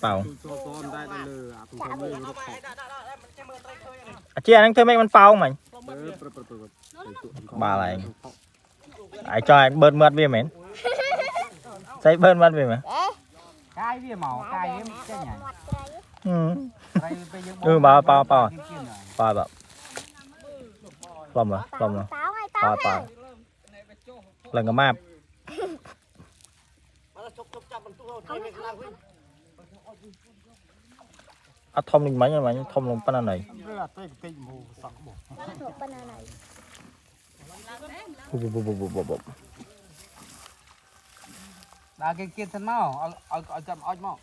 เป่า ได้เลยอ่ะผมก็ไม่รู้ขอบ เจี๊ยนั่งเธอไม่มันเป่าไหม เปิด บาอะไรไอ้จอยเบิร์ดเมือดเวียเหม็นใช้เบิร์ดเมือดเวียไหม cái với màu cái với cái nhảy อืม đây bây giờ บ่าวเป่า kia kia rồi ปลาแบบปลอมเหรอปลอมเหรอ táo hay ปลา táo ปลาหลังกระมาบอะทอมหนึ่งไหมยังไงทอมลงปานไหน thuộc banana này บุบ đã cái kia thân mau ao chậm ao mau